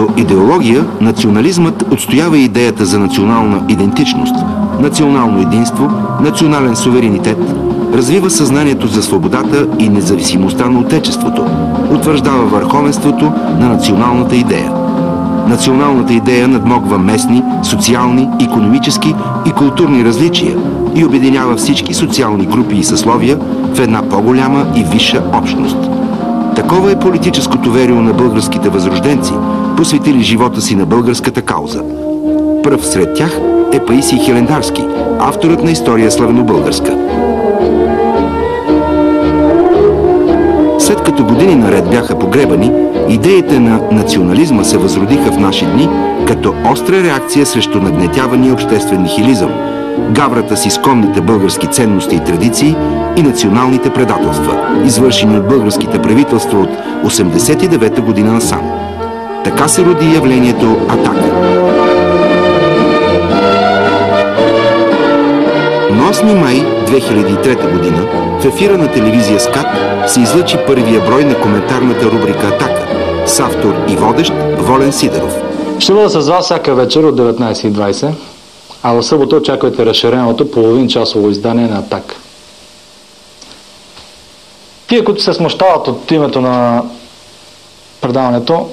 Като идеология, национализмът отстоява идеята за национална идентичност, национално единство, национален суверенитет, развива съзнанието за свободата и независимостта на Отечеството, утвърждава върховенството на националната идея. Националната идея надмогва местни, социални, икономически и културни различия и обединява всички социални групи и съсловия в една по-голяма и висша общност. Такова е политическото верио на българските възрожденци, посветили живота си на българската кауза. Пръв сред тях е Паисий Хилендарски, авторът на история славянобългарска. След като години наред бяха погребани, идеите на национализма се възродиха в наши дни като остра реакция срещу нагнетявания обществен нихилизъм, гаврата с изконните български ценности и традиции и националните предателства, извършени от българските правителства от 1989 година насам. Така се роди явлението „Атака“. На 8 май 2003 година в ефира на телевизия СКАТ се излъчи първия брой на коментарната рубрика „Атака“ с автор и водещ Волен Сидеров. Ще бъда с вас всяка вечер от 19:20, а в събота очаквайте разширеното половин-часово издание на „Атака“. Тие, които се смущават от името на предаването,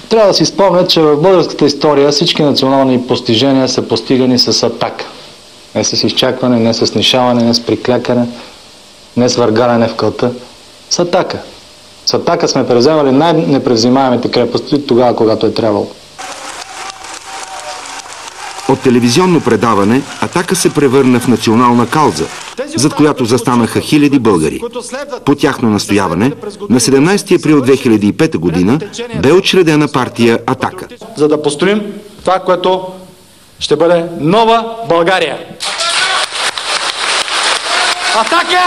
трябва да си спомнят, че в българската история всички национални постижения са постигани с атака. Не с изчакване, не с снишаване, не с приклякане, не с въргаляне в кълта. С атака. С атака сме превземали най-непревзимаемите крепости тогава, когато е трябвало. От телевизионно предаване „Атака“ се превърна в национална кауза, зад която застанаха хиляди българи. По тяхно настояване, на 17 април 2005 година бе учредена партия „Атака“. За да построим това, което ще бъде нова България. Атака!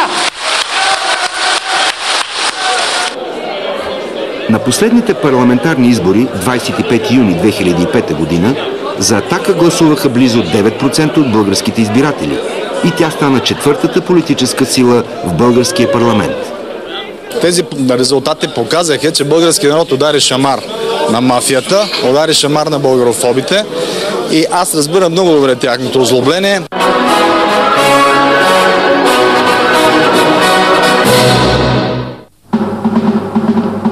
На последните парламентарни избори, 25 юни 2005 година, за „Атака“ гласуваха близо 9% от българските избиратели и тя стана четвъртата политическа сила в българския парламент. Тези резултати показаха, че българският народ удари шамар на мафията, удари шамар на българофобите и аз разбирам много добре тяхното озлобление.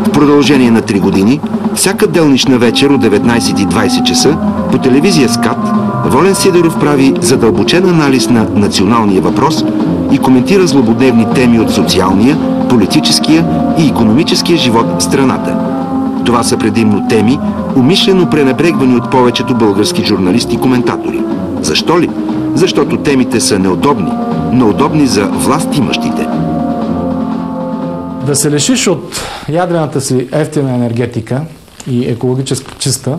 В продължение на 3 години, всяка делнична вечер от 19:20 часа по телевизия СКАТ Волен Сидеров прави задълбочен анализ на националния въпрос и коментира злободневни теми от социалния, политическия и икономическия живот в страната. Това са предимно теми, умишлено пренебрегвани от повечето български журналисти и коментатори. Защо ли? Защото темите са неудобни, но удобни за властимащите. Да се лишиш от ядрената си ефтина енергетика и екологически чиста,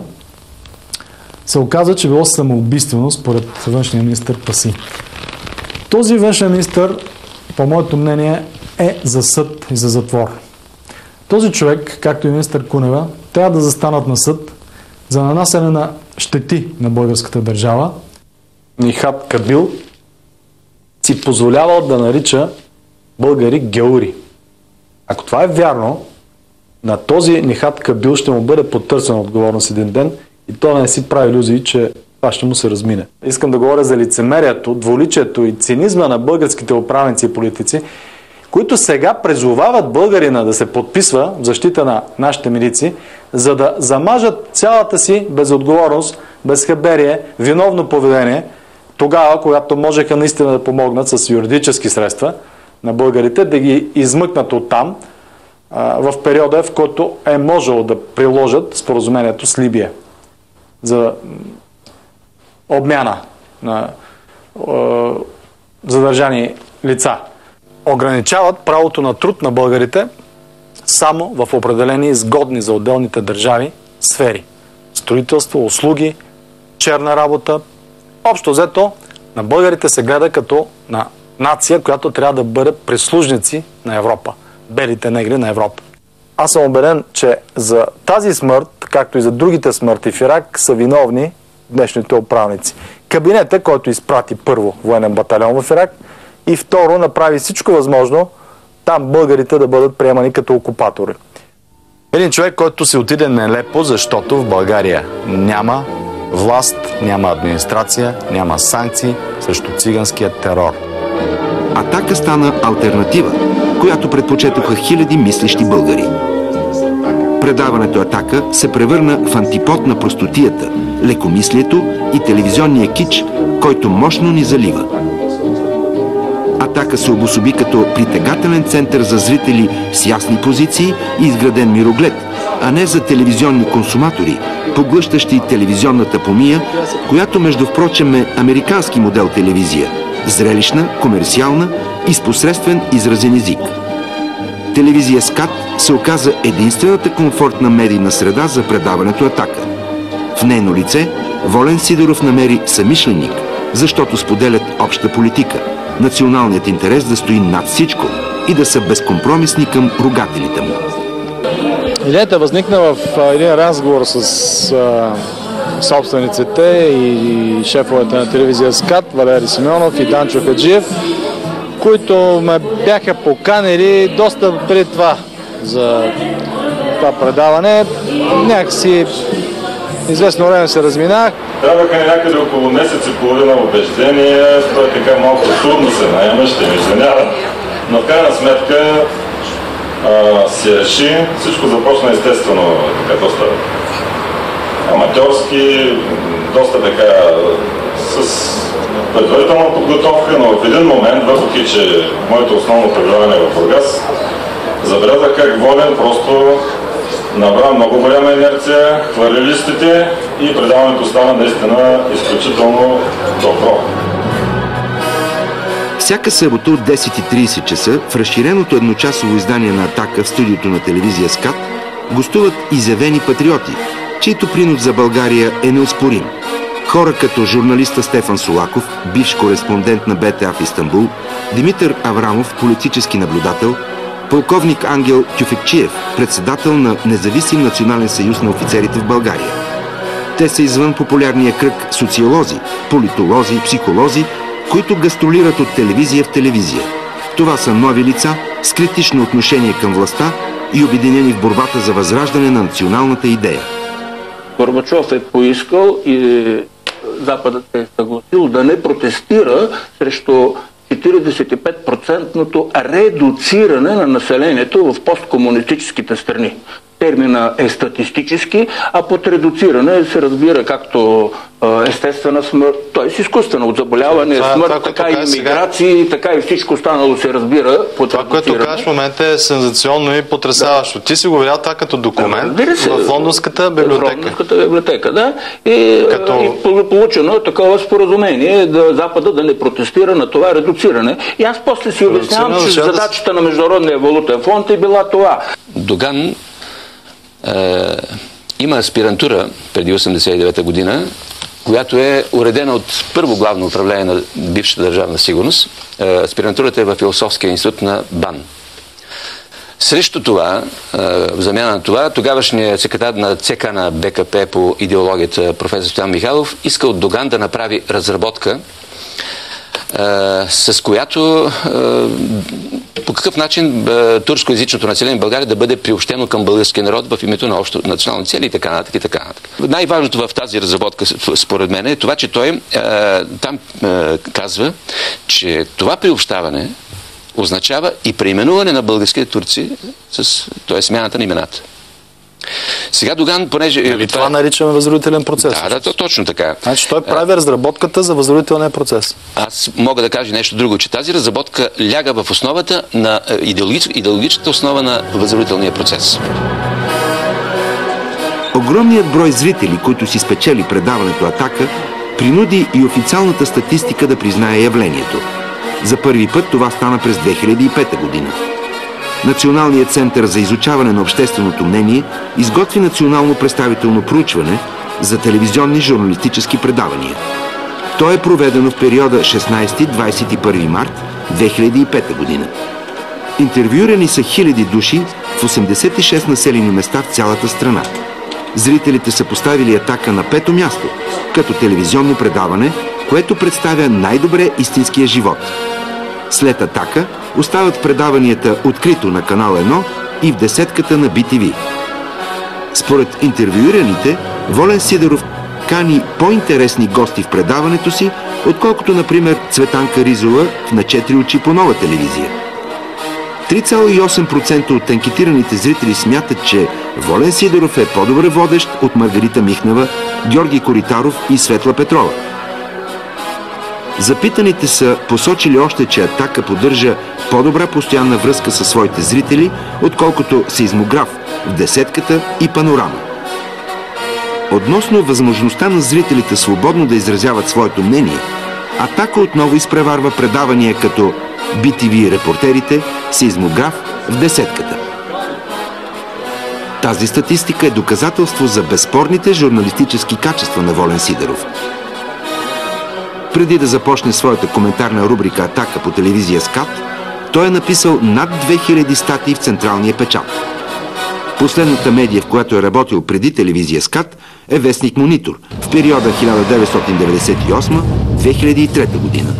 се оказа, че било самоубийствено според външния министър Паси. Този външен министър, по моето мнение, е за съд и за затвор. Този човек, както и министър Кунева, трябва да застанат на съд за нанасяне на щети на българската държава. Нихат Кабил си позволявал да нарича българи геури. Ако това е вярно, на този Нихат Кабил ще му бъде потърсена отговорност един ден и то не си прави илюзии, че това ще му се размине. Искам да говоря за лицемерието, двуличието и цинизма на българските управници и политици, които сега призовават българина да се подписва в защита на нашите милици, за да замажат цялата си безотговорност, безхаберие, виновно поведение, тогава, когато можеха наистина да помогнат с юридически средства на българите, да ги измъкнат оттам в периода, в който е можело да приложат споразумението с Либия за обмяна на задържани лица. Ограничават правото на труд на българите само в определени изгодни за отделните държави сфери. Строителство, услуги, черна работа. Общо взето на българите се гледа като на нация, която трябва да бъде прислужници на Европа. Белите негри на Европа. Аз съм убеден, че за тази смърт, както и за другите смърти в Ирак, са виновни днешните управници. Кабинета, който изпрати първо военен батальон в Ирак и второ направи всичко възможно там българите да бъдат приемани като окупатори. Един човек, който се отиде нелепо, защото в България няма власт, няма администрация, няма санкции срещу циганския терор. Атака стана алтернатива, която предпочетоха хиляди мислещи българи. Предаването Атака се превърна в антипод на простотията, лекомислието и телевизионния кич, който мощно ни залива. Атака се обособи като притегателен център за зрители с ясни позиции и изграден мироглед, а не за телевизионни консуматори, поглъщащи телевизионната помия, която между впрочем е американски модел телевизия – зрелищна, комерциална и с посредствен изразен език. Телевизия СКАТ се оказа единствената комфортна медийна среда за предаването Атака. В нейно лице Волен Сидеров намери съмишленик, защото споделят обща политика, националният интерес да стои над всичко и да са безкомпромисни към ругателите му. Идеята възникна в един разговор с собствениците и шефовете на телевизия СКАТ, Валери Симеонов и Данчо Хаджиев, които ме бяха поканили доста преди това за това предаване. Някакси известно време се разминах. Трябваха ни някъде около месец и половина убеждение, той така малко трудно се наема, ще ми извинява, но в крайна сметка си реши, всичко започна естествено така доста аматьорски, доста така с предварителна подготовка, но в един момент, въпреки че моето основно пребиваване в Бургас, забелязах как Волен просто набра много голяма инерция, хвърли листите и предаването стана наистина изключително добро. Всяка събота от 10:30 часа в разширеното едночасово издание на Атака в студиото на телевизия СКАТ гостуват изявени патриоти, чийто принос за България е неоспорим. Хора като журналиста Стефан Солаков, бивш кореспондент на БТА в Истанбул, Димитър Аврамов, политически наблюдател, полковник Ангел Тюфекчиев, председател на Независим национален съюз на офицерите в България. Те са извън популярния кръг социолози, политолози, психолози, които гастролират от телевизия в телевизия. Това са нови лица с критично отношение към властта и обединени в борбата за възраждане на националната идея. Горбачов е поискал и Западът е съгласил да не протестира срещу 45%-ното редуциране на населението в посткомунистическите страни. Термина е статистически, а под редуциране се разбира както естествена смърт, т.е. изкуствено от заболяване, смърт, така и миграции, така и всичко останало се разбира под това, редуциране. което кажеш в момента е сензационно и потресаващо. Да. Ти си го видял това като документ в Лондонската библиотека. В Лондонската библиотека, да. И получено е такова споразумение да Запада да не протестира на това редуциране. И аз после си обяснявам, че задачата на Международния валутен фонд е била това. Доган има аспирантура преди 1989 година, която е уредена от първо главно управление на бившата държавна сигурност. Аспирантурата е в Философския институт на БАН. Срещу това, в замяна на това, тогавашният секретар на ЦК на БКП по идеологията професор Стоян Михайлов иска от Доган да направи разработка, с която по какъв начин турскоязичното население в България да бъде приобщено към българския народ в името на общо национални цели и така нататък и така нататък. Най-важното в тази разработка, според мен, е това, че той там казва, че това приобщаване означава и преименуване на българските турци, т.е. смяната на имената. Сега Доган, понеже... това наричаме възродителен процес. Да, точно така. Значи той прави разработката за възродителния процес. Аз мога да кажа нещо друго, че тази разработка ляга в основата на идеологическата основа на възродителния процес. Огромният брой зрители, които си спечели предаването Атака, принуди и официалната статистика да признае явлението. За първи път това стана през 2005 година. Националният център за изучаване на общественото мнение изготви национално представително проучване за телевизионни журналистически предавания. То е проведено в периода 16-21 март 2005 година. Интервюирани са хиляди души в 86 населени места в цялата страна. Зрителите са поставили Атака на 5-то място, като телевизионно предаване, което представя най-добре истинския живот. След Атака остават предаванията Открито на канал 1 и в десетката на BTV. Според интервюираните, Волен Сидеров кани по-интересни гости в предаването си, отколкото, например, Цветанка Ризова в "На 4 очи" по Нова телевизия. 3,8% от анкетираните зрители смятат, че Волен Сидеров е по-добър водещ от Маргарита Михнева, Георги Коритаров и Светла Петрова. Запитаните са посочили още, че "Атака" поддържа по-добра постоянна връзка със своите зрители, отколкото Сеизмограф в "Десетката" и "Панорама". Относно възможността на зрителите свободно да изразяват своето мнение, "Атака" отново изпреварва предавания като BTV Репортерите, Сеизмограф в "Десетката". Тази статистика е доказателство за безспорните журналистически качества на Волен Сидеров. Преди да започне своята коментарна рубрика "Атака" по телевизия СКАТ, той е написал над 2000 статии в Централния печат. Последната медия, в която е работил преди телевизия СКАТ, е вестник "Монитор" в периода 1998-2003 година.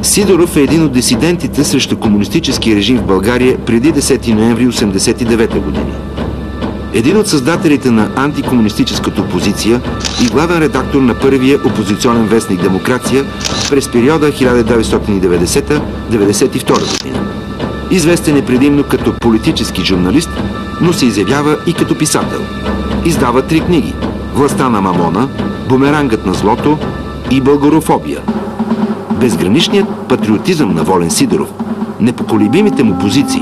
Сидеров е един от дисидентите срещу комунистическия режим в България преди 10 ноември 1989 година. Един от създателите на антикомунистическата опозиция и главен редактор на първия опозиционен вестник "Демокрация" през периода 1990-1992 година. Известен е предимно като политически журналист, но се изявява и като писател. Издава 3 книги: "Властта на Мамона", "Бумерангът на злото" и "Българофобия". Безграничният патриотизъм на Волен Сидеров, непоколебимите му позиции,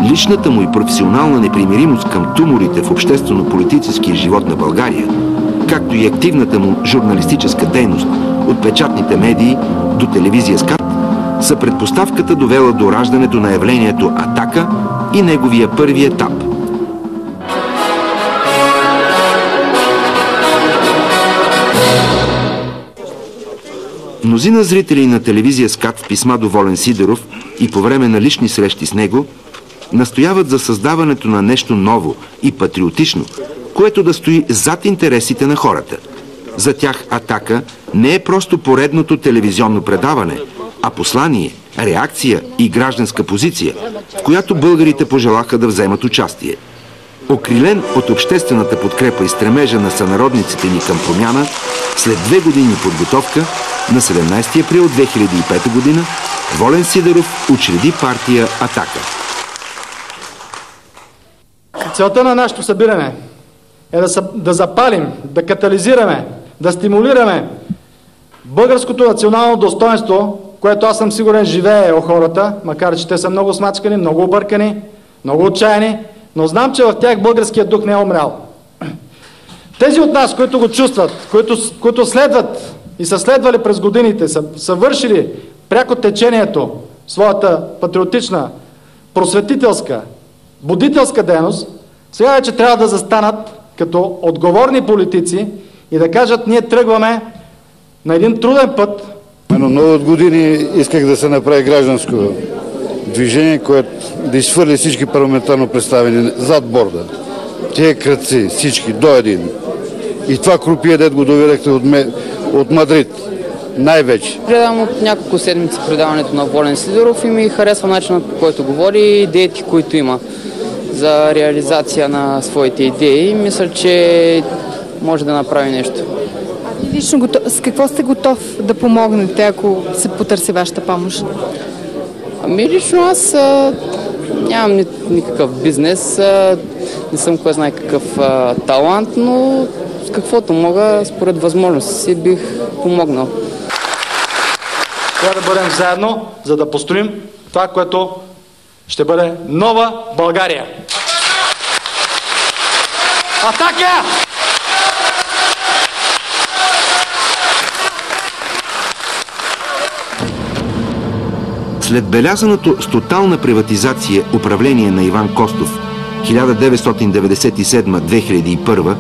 личната му и професионална непримиримост към туморите в обществено-политическия живот на България, както и активната му журналистическа дейност от печатните медии до телевизия СКАТ, са предпоставката, довела до раждането на явлението "Атака" и неговия първи етап. Мнозина зрители на телевизия СКАТ в писма до Волен Сидеров и по време на лични срещи с него настояват за създаването на нещо ново и патриотично, което да стои зад интересите на хората. За тях "Атака" не е просто поредното телевизионно предаване, а послание, реакция и гражданска позиция, в която българите пожелаха да вземат участие. Окрилен от обществената подкрепа и стремежа на сънародниците ни към промяна, след 2 години подготовка, на 17 април 2005 година Волен Сидеров учреди партия "Атака". Целта на нашето събиране е да запалим, да катализираме, да стимулираме българското национално достоинство, което аз съм сигурен живее у хората, макар че те са много смачкани, много объркани, много отчаяни, но знам, че в тях българският дух не е умрял. Тези от нас, които го чувстват, които следват и са следвали през годините, са вършили пряко течението, своята патриотична, просветителска, будителска дейност, сега вече трябва да застанат като отговорни политици и да кажат: ние тръгваме на един труден път. Много от години исках да се направи гражданско движение, което да изхвърли всички парламентарно представени зад борда. Тия кръци, всички, до един. И това крупие, дет го доведахте от Мадрид. Най-вече. Гледам от няколко седмици предаването на Волен Сидеров и ми харесва начинът, по който говори и идеите, които има. за реализация на своите идеи. Мисля, че може да направи нещо. А ви лично с какво сте готов да помогнете, ако се потърси вашата помощ? Ами лично аз нямам никакъв бизнес, не съм кой знае какъв талант, но с каквото мога, според възможности си, бих помогнал. Трябва да бъдем заедно, за да построим това, което ще бъде нова България. Атака! След белязаното с тотална приватизация управление на Иван Костов 1997-2001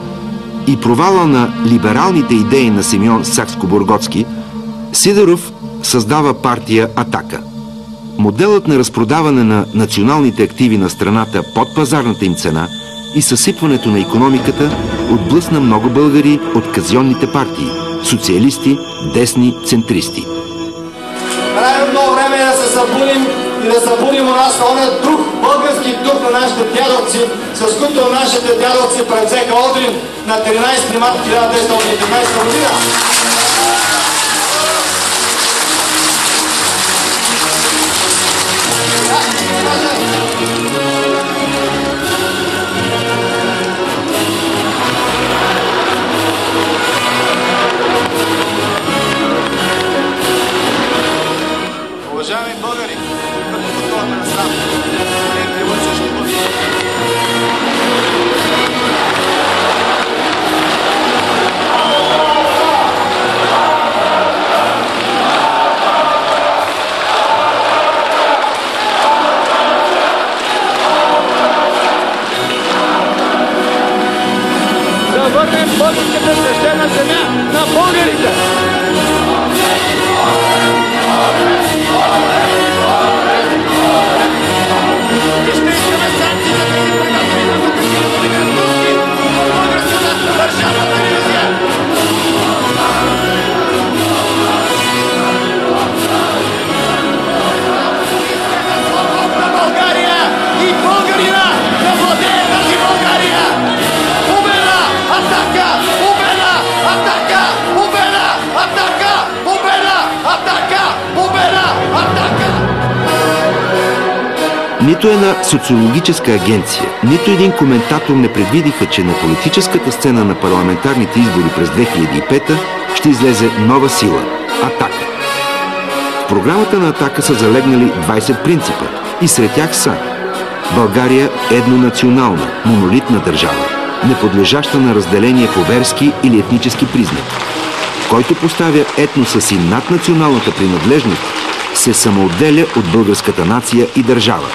и провала на либералните идеи на Симеон Сакскобургготски, Сидеров създава партия Атака. Моделът на разпродаване на националните активи на страната под пазарната им цена и съсипването на икономиката отблъсна много българи от казионните партии – социалисти, десни, центристи. Крайно време е да се събудим и да събудим у нас оня дух, български дух на нашите дядовци, с които нашите дядовци превзеха Одрин на 13 март 1915 година. Уважаеми българи, като пътуваме насам, не лъчещи бъде. Да върнем българската свещена земя на българите! Нито една социологическа агенция, нито един коментатор не предвидиха, че на политическата сцена на парламентарните избори през 2005 ще излезе нова сила – Атака. В програмата на Атака са залегнали 20 принципа и сред тях са: България е еднонационална, монолитна държава, неподлежаща на разделение по верски или етнически признак. Който поставя етноса си над националната принадлежност, се самоотделя от българската нация и държава.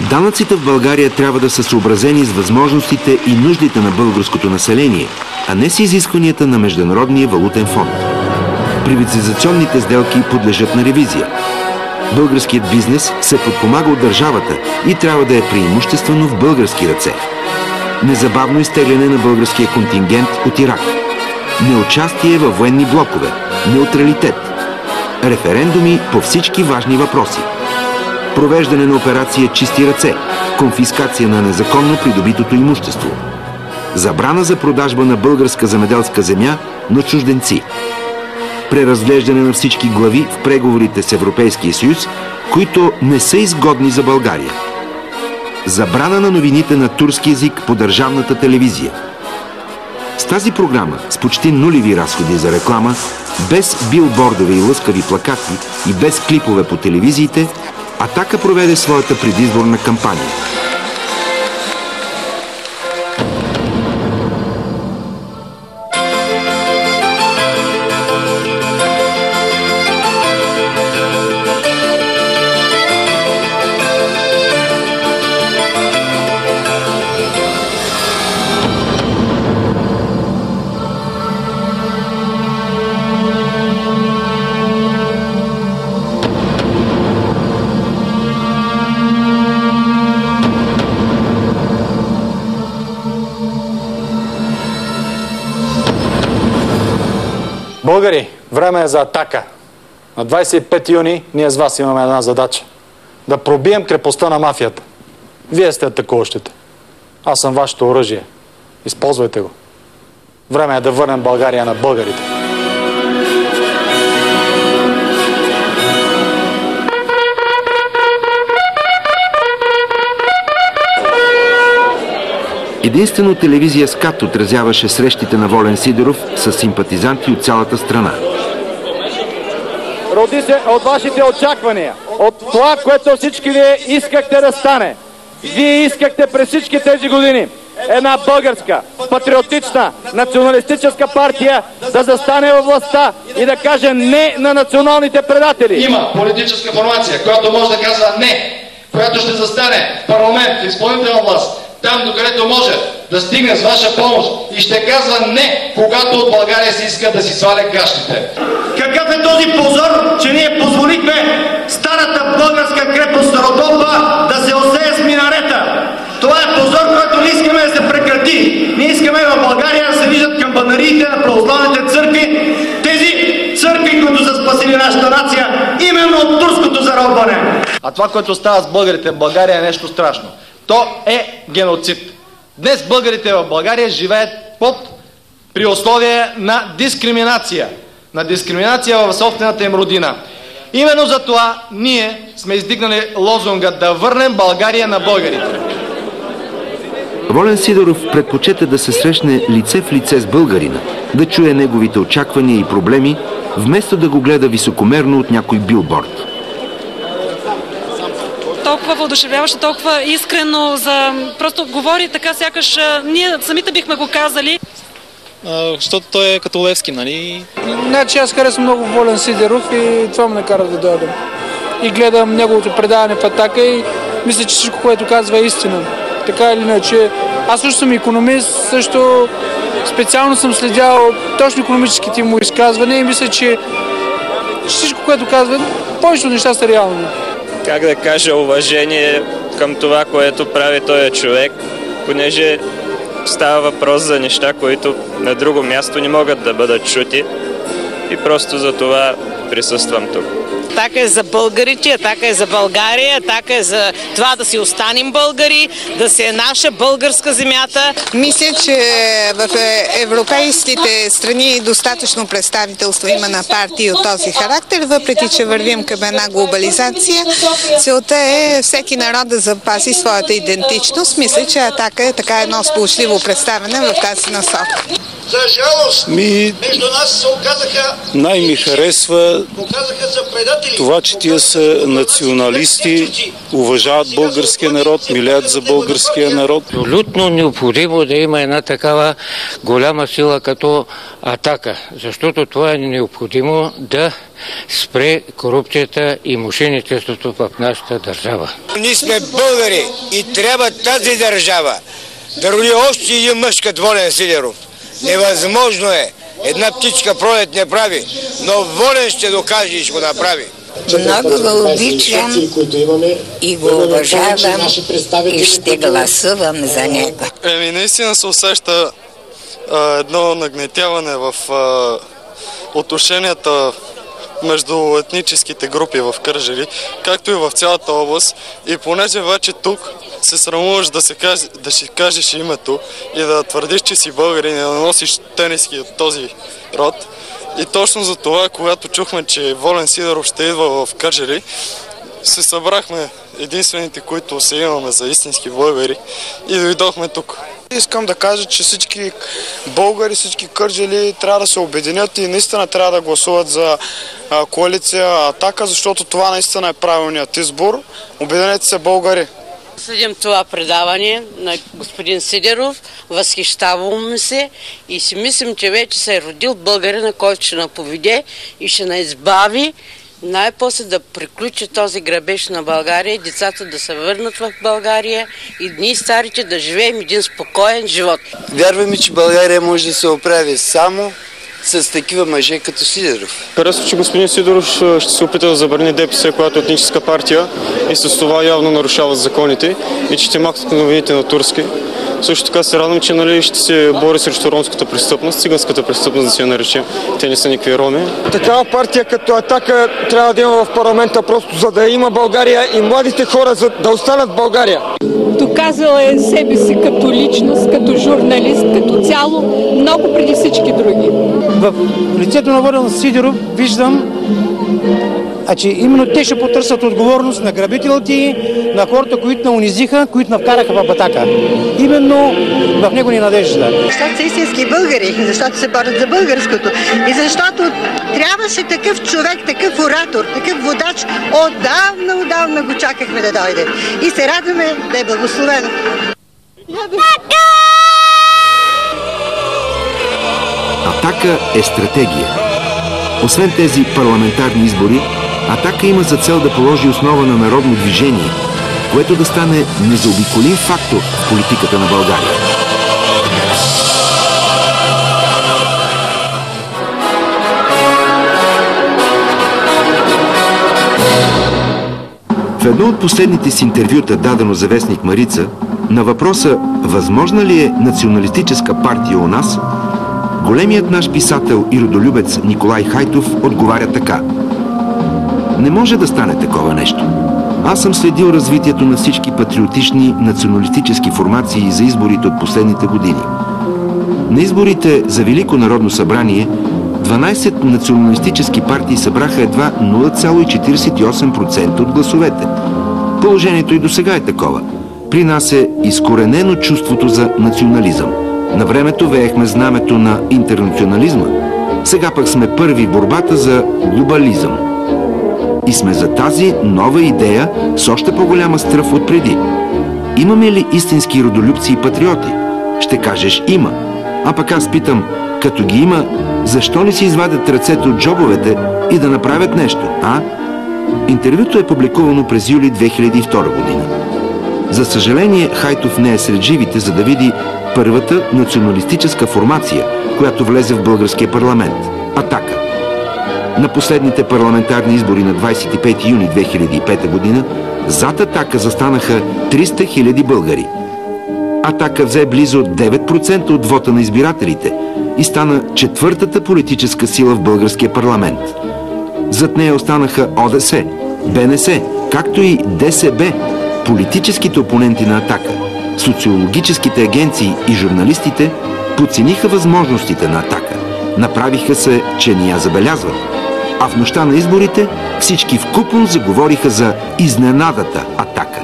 Данъците в България трябва да са съобразени с възможностите и нуждите на българското население, а не с изискванията на Международния валутен фонд. Приватизационните сделки подлежат на ревизия. Българският бизнес се подпомага от държавата и трябва да е преимуществено в български ръце. Незабавно изтегляне на българския контингент от Ирак. Неучастие във военни блокове. Неутралитет. Референдуми по всички важни въпроси. Провеждане на операция Чисти ръце, конфискация на незаконно придобитото имущество. Забрана за продажба на българска земеделска земя на чужденци. Преразглеждане на всички глави в преговорите с Европейския съюз, които не са изгодни за България. Забрана на новините на турски език по държавната телевизия. С тази програма, с почти нулеви разходи за реклама, без билбордове и лъскави плакати и без клипове по телевизиите, Атака проведе своята предизборна кампания. Българи, време е за Атака. На 25 юни ние с вас имаме една задача. Да пробием крепостта на мафията. Вие сте атакуващите. Аз съм вашето оръжие. Използвайте го. Време е да върнем България на българите. Единствено телевизия СКАТ отразяваше срещите на Волен Сидеров с симпатизанти от цялата страна. Роди се от вашите очаквания, от това, което всички вие искахте да стане. Вие искахте през всички тези години една българска, патриотична, националистическа партия да застане във властта и да каже не на националните предатели. Има политическа формация, която може да казва не, която ще застане в парламент, в изпълнителна власт, там докъдето може да стигне с ваша помощ и ще казва не, когато от България се иска да си сваля гащите. Какъв е този позор, че ние позволихме старата българска крепост Родопа да се осее с минарета? Това е позор, който не искаме да се прекрати. Ние искаме в България да се виждат камбанариите на православните църкви, тези църкви, които са спасили нашата нация именно от турското заробване. А това, което става с българите в България, е нещо страшно. То е геноцид. Днес българите в България живеят при условие на дискриминация. На дискриминация в собствената им родина. Именно за това ние сме издигнали лозунга да върнем България на българите. Волен Сидеров предпочете да се срещне лице в лице с българина, да чуе неговите очаквания и проблеми, вместо да го гледа високомерно от някой билборд. Толкова въодушевяващо, толкова искрено, просто говори така, сякаш ние самите бихме го казали. Защото той е като Левски, нали? Значи аз харесвам много Волен Сидеров и това ме накара да дойда. И гледам неговото предаване в Атака и мисля, че всичко, което казва, е истина. Така или иначе, аз също съм икономист, също специално съм следял точно икономическите му изказвания и мисля, че всичко, което казва, повечето неща са реални. Как да кажа, уважение към това, което прави този човек, понеже става въпрос за неща, които на друго място не могат да бъдат чути и просто за това присъствам тук. Атака е за българите, Атака е за България, Атака е за това да си останем българи, да се е наша българска земята. Мисля, че в европейските страни достатъчно представителство има на партии от този характер, въпреки че вървим към една глобализация. Целта е всеки народ да запази своята идентичност. Мисля, че Атака е така едно сполучливо представяне в тази насока. За жалост, между нас се оказаха... Най-ми харесва това, че тия са националисти, уважават българския народ, милеят за българския народ. Абсолютно необходимо да има една такава голяма сила като Атака, защото това е необходимо да спре корупцията и мошеничеството в нашата държава. Ние сме българи и трябва тази държава да роди още един мъж като Волен Сидеров. Невъзможно е. Една птичка пролет не прави, но Волен ще докаже и ще го направи. Много го обичам и го уважавам и ще гласувам за него. Наистина се усеща едно нагнетяване в отношенията между етническите групи в Кърджали, както и в цялата област. И понеже вече тук се срамуваш да си кажеш името и да твърдиш, че си българин и да носиш тениски от този род. И точно за това, когато чухме, че Волен Сидеров ще идва в Кърджали, се събрахме единствените, които се имаме за истински българи и дойдохме тук. Искам да кажа, че всички българи, всички кърджали трябва да се обединят и наистина трябва да гласуват за коалиция Атака, защото това наистина е правилният избор. Обединете се, българи! Следим това предаване на господин Сидеров, възхищавам ми се и си мислим, че вече се е родил българина, който ще наповеде и ще наизбави най-после да приключи този грабеж на България и децата да се върнат в България и ние старите да живеем един спокоен живот. Вярваме, че България може да се оправи само с такива мъже като Сидеров. Харесва, че господин Сидеров ще се опита да забрани ДПС, която е етническа партия и с това явно нарушава законите и че ще махнат новините на турски. Също така се радвам, че нали, ще се бори срещу ромската престъпност, циганската престъпност да се нарече. Те не са никакви роми. Такава партия като Атака трябва да има в парламента, просто за да има България и младите хора за да останат в България. Доказала е себе си като личност, като журналист, като цяло, много преди всички други. В лицето на Волен Сидеров виждам, че именно те ще потърсят отговорност на грабителите, на хората, които на унизиха, които навкараха в Атака. Именно в него ни надежда. Защото са истински българи, защото се борят за българското и защото трябваше такъв човек, такъв оратор, такъв водач, отдавна го чакахме да дойде. И се радваме да е благословено. Атака е стратегия. Освен тези парламентарни избори, Атака има за цел да положи основа на народно движение, което да стане незаобиколим фактор в политиката на България. В едно от последните си интервюта, дадено за вестник Марица, на въпроса «Възможна ли е националистическа партия у нас?», големият наш писател и родолюбец Николай Хайтов отговаря така: не може да стане такова нещо. Аз съм следил развитието на всички патриотични националистически формации за изборите от последните години. На изборите за Велико народно събрание 12 националистически партии събраха едва 0,48% от гласовете. Положението и досега е такова. При нас е изкоренено чувството за национализъм. На времето веехме знамето на интернационализма. Сега пък сме първи в борбата за глобализъм. И сме за тази нова идея с още по-голяма стръв от преди. Имаме ли истински родолюбци и патриоти? Ще кажеш има. А пък аз питам, като ги има, защо не си извадят ръцете от джобовете и да направят нещо, а? Интервюто е публикувано през юли 2002 година. За съжаление, Хайтов не е сред живите, за да види първата националистическа формация, която влезе в българския парламент – Атака. На последните парламентарни избори на 25 юни 2005 година зад Атака застанаха 300 000 българи. Атака взе близо 9% от вота на избирателите и стана четвъртата политическа сила в българския парламент. Зад нея останаха ОДС, БНС, както и ДСБ, политическите опоненти на Атака. Социологическите агенции и журналистите подцениха възможностите на Атака. Направиха се, че не я забелязват. А в нощта на изборите всички вкупом заговориха за изненадата Атака.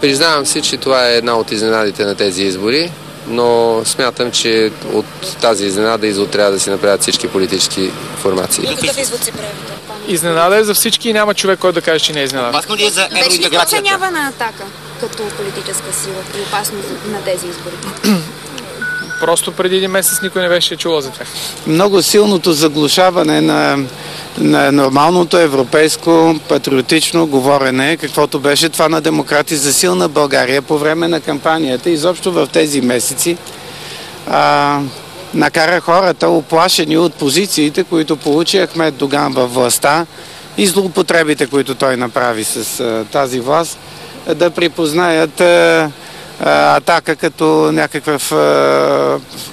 Признавам си, че това е една от изненадите на тези избори, но смятам, че от тази изненада извод трябва да си направят всички политически формации. Какъв извод си правите? Изненада е за всички и няма човек, който да каже, че не е изненада. Опасно ли е за евроинтеграцията? Беше ли оценява на Атака като политическа сила и опасно на тези избори? Просто преди един месец никой не беше чувал за тях. Много силното заглушаване на нормалното европейско патриотично говорене, каквото беше това на Демократи за силна България по време на кампанията, изобщо в тези месеци, накара хората, уплашени от позициите, които получи Ахмед Доган във властта и злоупотребите, които той направи с тази власт, да припознаят Атака като някаква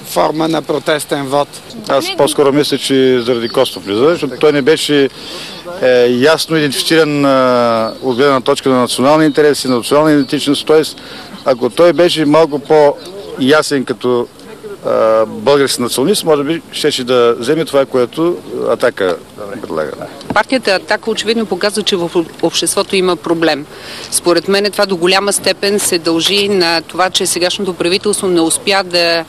форма на протестен вод. Аз по-скоро мисля, че заради Костов влиза, защото той не беше ясно идентифициран от гледна точка на национални интереси, на национална идентичност. Т.е. ако той беше малко по-ясен като български националист, може би щеше да вземе това, което Атака предлага. Партията Атака очевидно показва, че в обществото има проблем. Според мен това до голяма степен се дължи на това, че сегашното правителство не успя да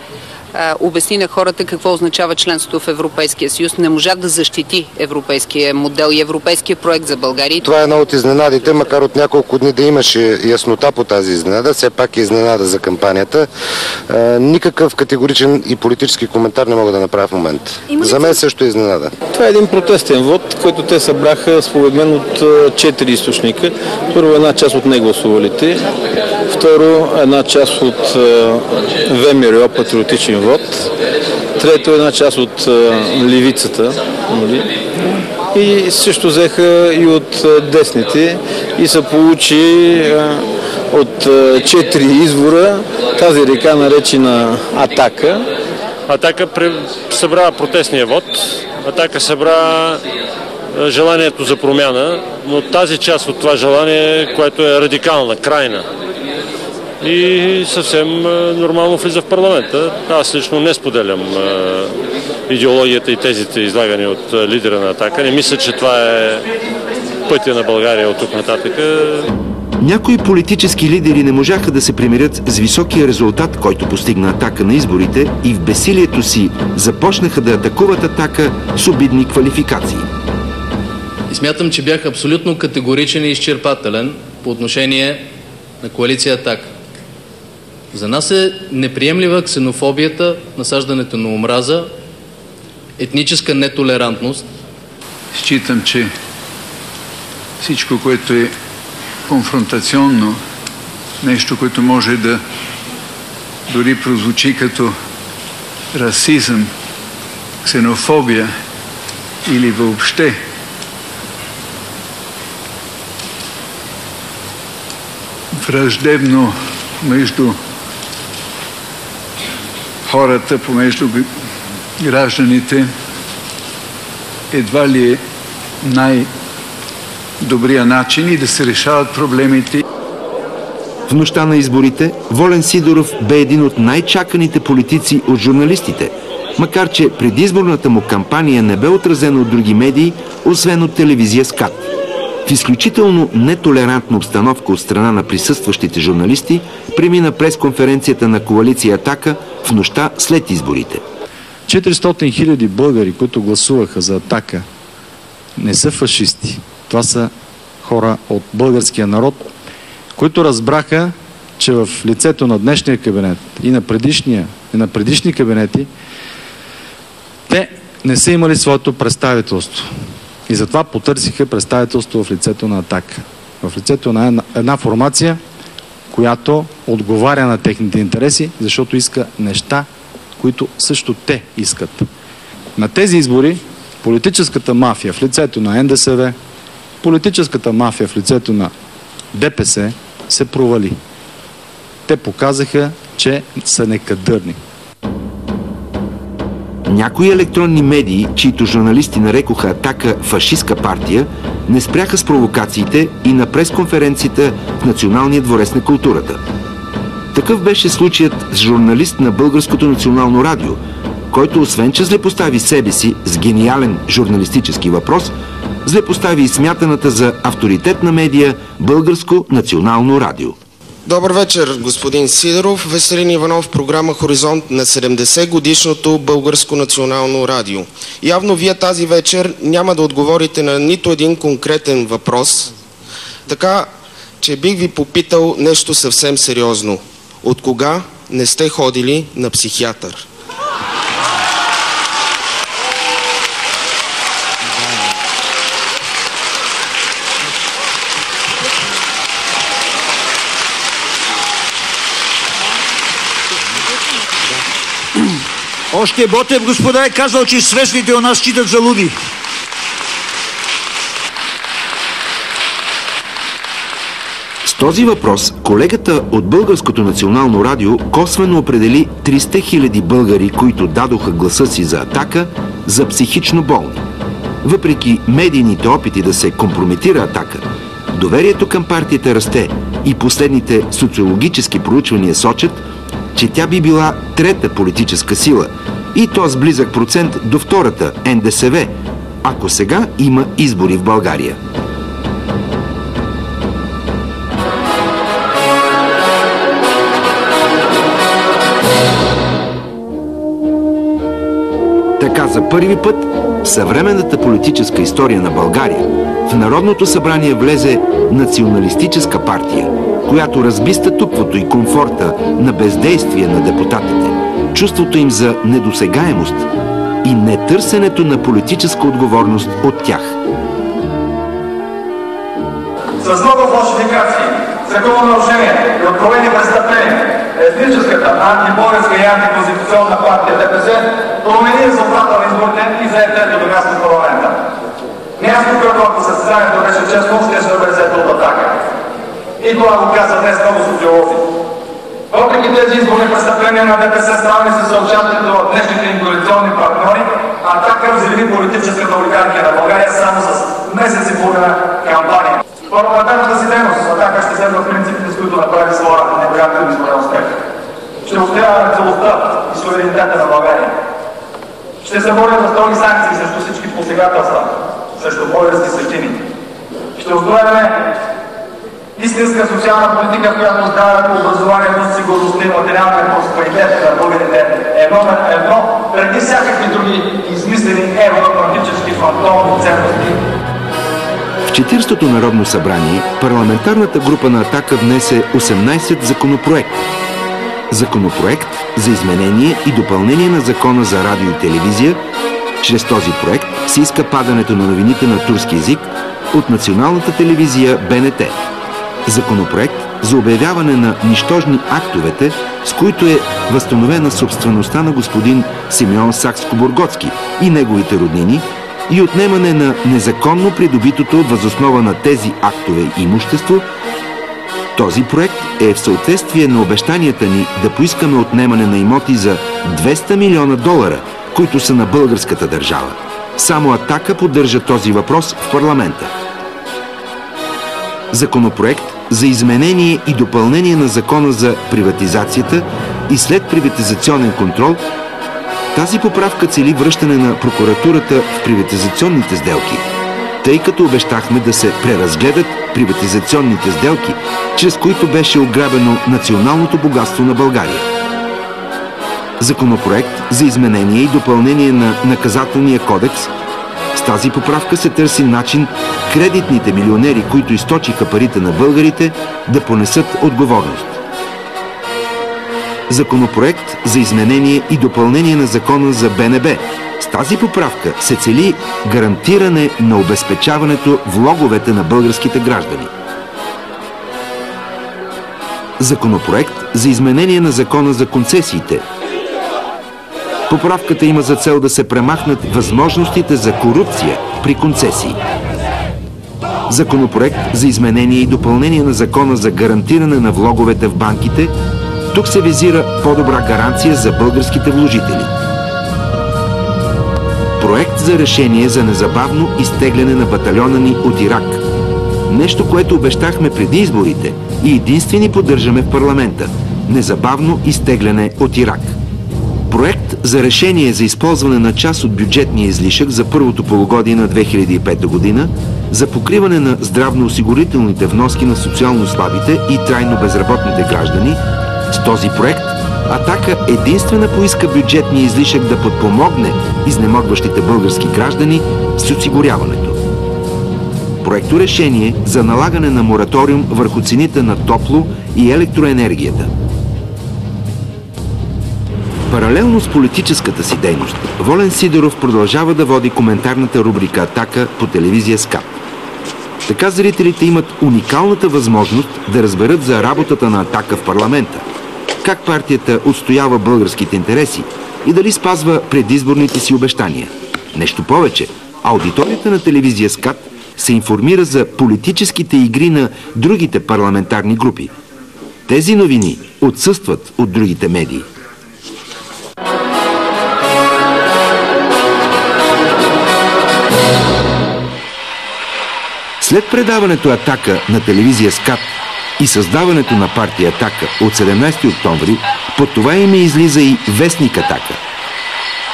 обясни на хората какво означава членството в Европейския съюз. Не можа да защити европейския модел и европейския проект за България. Това е една от изненадите, макар от няколко дни да имаше яснота по тази изненада, все пак е изненада за кампанията. Никакъв категоричен и политически коментар не мога да направя в момента. За мен също е изненада. Това е един протестен вод, който те събраха според мен от 4 източника. Първо една част от негласувалите, второ една част от ВМРО, патриотичен вод, трето една част от левицата, и също взеха и от десните и се получи от 4 извора тази река, наречена Атака. Атака събра протестния вод, Атака събра желанието за промяна, но тази част от това желание, което е радикална, крайна и съвсем нормално влиза в парламента. Аз лично не споделям идеологията и тезите, излагани от лидера на Атака. Не мисля, че това е пътя на България от тук нататък. Някои политически лидери не можаха да се примирят с високия резултат, който постигна Атака на изборите, и в безсилието си започнаха да атакуват Атака с обидни квалификации. И смятам, че бях абсолютно категоричен и изчерпателен по отношение на коалиция Атака. За нас е неприемлива ксенофобията, насаждането на омраза, етническа нетолерантност. Считам, че всичко, което е конфронтационно, нещо, което може да дори прозвучи като расизъм, ксенофобия или въобще враждебно между хората, помежду гражданите, едва ли е най-добрия начин и да се решават проблемите. В нощта на изборите Волен Сидеров бе един от най-чаканите политици от журналистите, макар че предизборната му кампания не бе отразена от други медии, освен от телевизия СКАТ. В изключително нетолерантна обстановка от страна на присъстващите журналисти премина пресконференцията на коалиция Атака в нощта след изборите. 400 000 българи, които гласуваха за Атака, не са фашисти. Това са хора от българския народ, които разбраха, че в лицето на днешния кабинет и на предишни кабинети те не са имали своето представителство. И затова потърсиха представителство в лицето на Атака. В лицето на една формация, която отговаря на техните интереси, защото иска неща, които също те искат. На тези избори политическата мафия в лицето на НДСВ, политическата мафия в лицето на ДПС се провали. Те показаха, че са некадърни. Някои електронни медии, чието журналисти нарекоха Атака фашистка партия, не спряха с провокациите и на пресконференцията в Националния дворец на културата. Такъв беше случаят с журналист на Българското национално радио, който освен че злепостави себе си с гениален журналистически въпрос, злепостави и смятаната за авторитетна медия Българско национално радио. Добър вечер, господин Сидеров. Веселин Иванов, програма Хоризонт на 70-годишното Българско национално радио. Явно вие тази вечер няма да отговорите на нито един конкретен въпрос, така че бих ви попитал нещо съвсем сериозно. От кога не сте ходили на психиатър? Още Ботев, господа, е казал, че свестните у нас считат за луди. С този въпрос колегата от Българското национално радио косвено определи 300 000 българи, които дадоха гласа си за Атака, за психично болни. Въпреки медийните опити да се компрометира Атака, доверието към партията расте и последните социологически проучвания сочат, че тя би била трета политическа сила, и то с близък процент до втората НДСВ, ако сега има избори в България. Така за първи път в съвременната политическа история на България в Народното събрание влезе националистическа партия, която разби статуквото и комфорта на бездействие на депутатите, чувството им за недосегаемост и нетърсенето на политическа отговорност от тях. С много фалшификации, закононарушения и откровени престъпления, етническата, антибългарска и антиконституционна партия ДПС промени резултата на изборите и зае трето място в парламента. Място, което ако състезанието беше честно, ще се бъде взето от Атака. И това го каза днес много социолози. Въпреки тези изборни престъпления на ДПС, ставани се съучастието в днешните им коалиционни партньори, Атака взели политическата олигархия на България само с месец и половина кампания. Парламентарната си дейност Атака ще следва принципите, с които направи своя невероятен изборен успех. Ще устоява на целостта и суверенитета на България. Ще се борим за строги санкции срещу всички посегателства, срещу български същини. Ще устояваме истинска социална политика, в която здравето, образованието, сигурността и материалния просперитет на българите е номер едно, преди всякакви други измислени евроатлантически фантомни ценности. В 40-то Народно събрание парламентарната група на Атака внесе 18 законопроекта. Законопроект за изменение и допълнение на Закона за радио и телевизия. Чрез този проект се иска падането на новините на турски език от националната телевизия БНТ. Законопроект за обявяване на нищожни актовете, с които е възстановена собствеността на господин Симеон Сакскобургготски и неговите роднини и отнемане на незаконно придобитото въз основа на тези актове имущество. Този проект е в съответствие на обещанията ни да поискаме отнемане на имоти за $200 милиона, които са на българската държава. Само Атака поддържа този въпрос в парламента. Законопроект за изменение и допълнение на Закона за приватизацията и следприватизационен контрол. Тази поправка цели връщане на прокуратурата в приватизационните сделки, тъй като обещахме да се преразгледат приватизационните сделки, чрез които беше ограбено националното богатство на България. Законопроект за изменение и допълнение на Наказателния кодекс. С тази поправка се търси начин кредитните милионери, които източиха парите на българите, да понесат отговорност. Законопроект за изменение и допълнение на Закона за БНБ. С тази поправка се цели гарантиране на обезпечаването влоговете на българските граждани. Законопроект за изменение на Закона за концесиите. Поправката има за цел да се премахнат възможностите за корупция при концесии. Законопроект за изменение и допълнение на Закона за гарантиране на влоговете в банките. Тук се визира по-добра гаранция за българските вложители. Проект за решение за незабавно изтегляне на батальона ни от Ирак. Нещо, което обещахме преди изборите и единствени поддържаме в парламента. Незабавно изтегляне от Ирак. Проект за решение за използване на част от бюджетния излишък за първото полугодие на 2005 година за покриване на здравноосигурителните вноски на социално слабите и трайно безработните граждани. С този проект Атака единствена поиска бюджетния излишък да подпомогне изнемогващите български граждани с осигуряването. Проекто решение за налагане на мораториум върху цените на топло и електроенергията. Паралелно с политическата си дейност, Волен Сидеров продължава да води коментарната рубрика Атака по телевизия СКАТ. Така зрителите имат уникалната възможност да разберат за работата на Атака в парламента, как партията отстоява българските интереси и дали спазва предизборните си обещания. Нещо повече, аудиторията на телевизия СКАТ се информира за политическите игри на другите парламентарни групи. Тези новини отсъстват от другите медии. След предаването Атака на телевизия СКАТ и създаването на партия Атака от 17 октомври, под това име излиза и Вестник Атака.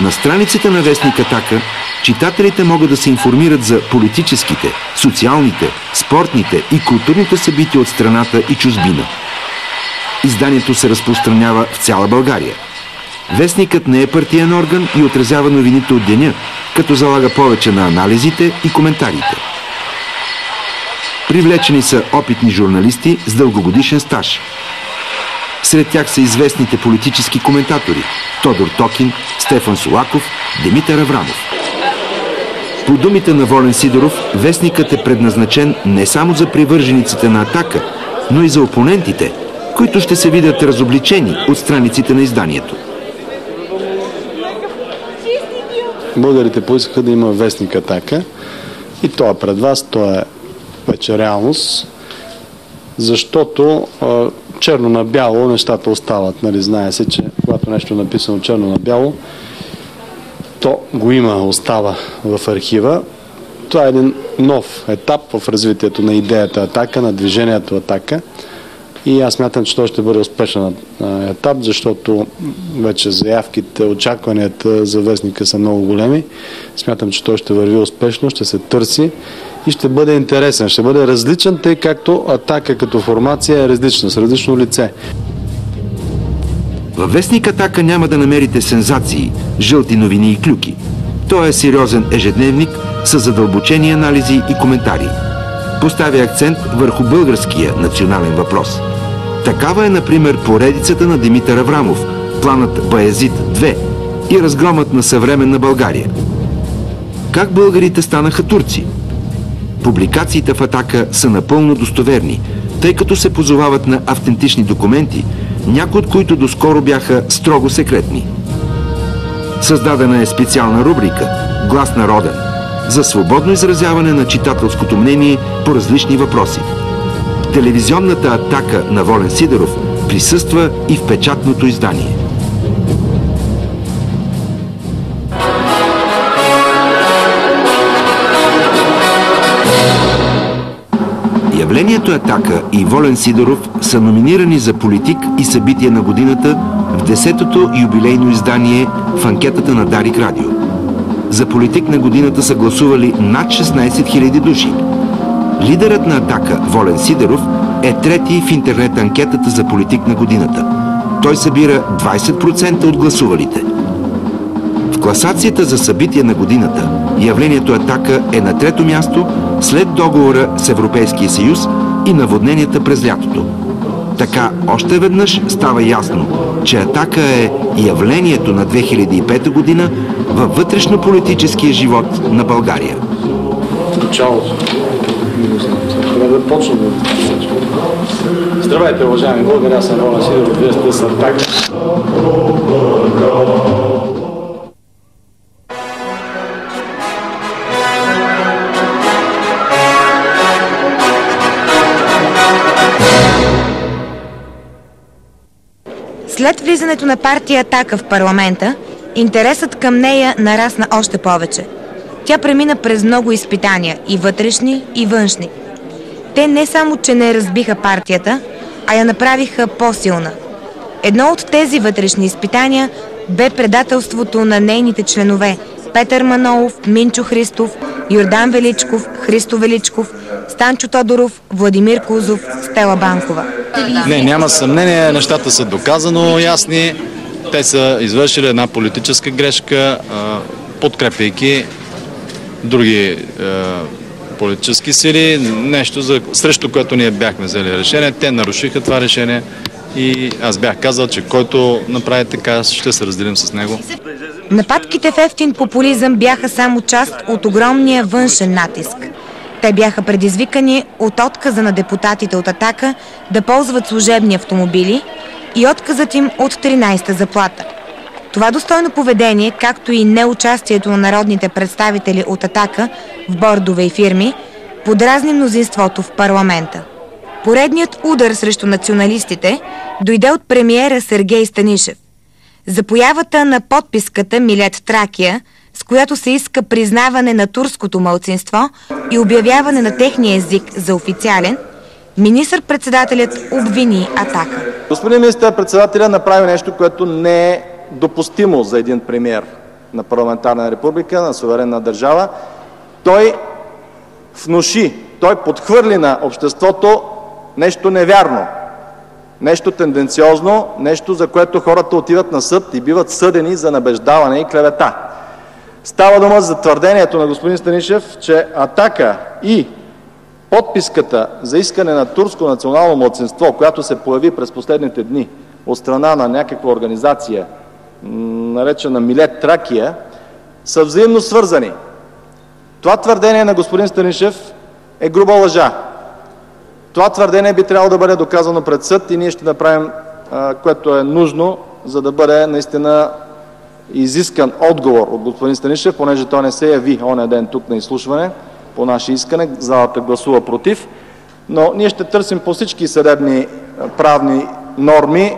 На страниците на Вестник Атака читателите могат да се информират за политическите, социалните, спортните и културните събития от страната и чужбина. Изданието се разпространява в цяла България. Вестникът не е партиен орган и отразява новините от деня, като залага повече на анализите и коментарите. Привлечени са опитни журналисти с дългогодишен стаж. Сред тях са известните политически коментатори Тодор Токин, Стефан Солаков, Димитър Аврамов. По думите на Волен Сидеров, вестникът е предназначен не само за привържениците на Атака, но и за опонентите, които ще се видят разобличени от страниците на изданието. Българите поискаха да има Вестник Атака и това е пред вас, това е вече реалност. защото черно на бяло нещата остават. Нали, знае се, че когато нещо е написано черно на бяло, то го има, остава в архива. Това е един нов етап в развитието на идеята Атака, на движението Атака. И аз смятам, че той ще бъде успешен етап, защото вече заявките, очакванията за вестника са много големи. Смятам, че той ще върви успешно, ще се търси и ще бъде интересен, ще бъде различен, тъй както Атака като формация е различна, с различно лице. Във вестник Атака няма да намерите сензации, жълти новини и клюки. Той е сериозен ежедневник с задълбочени анализи и коментари. Поставя акцент върху българския национален въпрос. Такава е, например, поредицата на Димитър Аврамов, планът Баязид 2 и разгромът на съвременна България. Как българите станаха турци? Публикациите в Атака са напълно достоверни, тъй като се позовават на автентични документи, някои от които доскоро бяха строго секретни. Създадена е специална рубрика «Глас народен» за свободно изразяване на читателското мнение по различни въпроси. Телевизионната Атака на Волен Сидеров присъства и в печатното издание. Явлението Атака и Волен Сидеров са номинирани за политик и събитие на годината в 10-то юбилейно издание в анкетата на Дарик Радио. За политик на годината са гласували над 16 000 души. Лидерът на Атака, Волен Сидеров, е трети в интернет анкетата за политик на годината. Той събира 20% от гласувалите. В класацията за събитие на годината явлението Атака е на трето място след договора с Европейския съюз и наводненията през лятото. Така още веднъж става ясно, че Атака е явлението на 2005 година във вътрешно-политическия живот на България. Началото. Трябва да почна да... Здравейте, уважаеми българи, аз съм Волен Сидеров, вие сте с Атака. След влизането на партия Атака в парламента, интересът към нея нарасна още повече. Тя премина през много изпитания, и вътрешни, и външни. Те не само, че не разбиха партията, а я направиха по-силна. Едно от тези вътрешни изпитания бе предателството на нейните членове Петър Манолов, Минчо Христов, Йордан Величков, Христо Величков, Станчо Тодоров, Владимир Кузов, Стела Банкова. Не, няма съмнение, нещата са доказано ясни. Те са извършили една политическа грешка, подкрепяйки други политически сили, нещо срещу което ние бяхме взели решение. Те нарушиха това решение и аз бях казал, че който направи така, ще се разделим с него. Нападките в евтин популизъм бяха само част от огромния външен натиск. Те бяха предизвикани от отказа на депутатите от Атака да ползват служебни автомобили и отказът им от 13-та заплата. Това достойно поведение, както и неучастието на народните представители от Атака в бордове и фирми, подразни мнозинството в парламента. Поредният удар срещу националистите дойде от премиера Сергей Станишев. За появата на подписката Милет Тракия, с която се иска признаване на турското малцинство и обявяване на техния език за официален, министър-председателят обвини Атака. Господин министър-председателят направи нещо, което не е допустимо за един премиер на парламентарна република, на суверенна държава. Той внуши, той подхвърли на обществото нещо невярно, нещо тенденциозно, нещо, за което хората отиват на съд и биват съдени за набеждаване и клевета. Става дума за твърдението на господин Станишев, че Атака и подписката за искане на турско национално малцинство, която се появи през последните дни от страна на някаква организация, наречена Милет Тракия, са взаимно свързани. Това твърдение на господин Станишев е груба лъжа. Това твърдение би трябвало да бъде доказано пред съд и ние ще направим, което е нужно, за да бъде наистина изискан отговор от господин Станишев, понеже той не се яви оня ден тук на изслушване по наше искане, залата гласува против. Но ние ще търсим по всички съдебни правни норми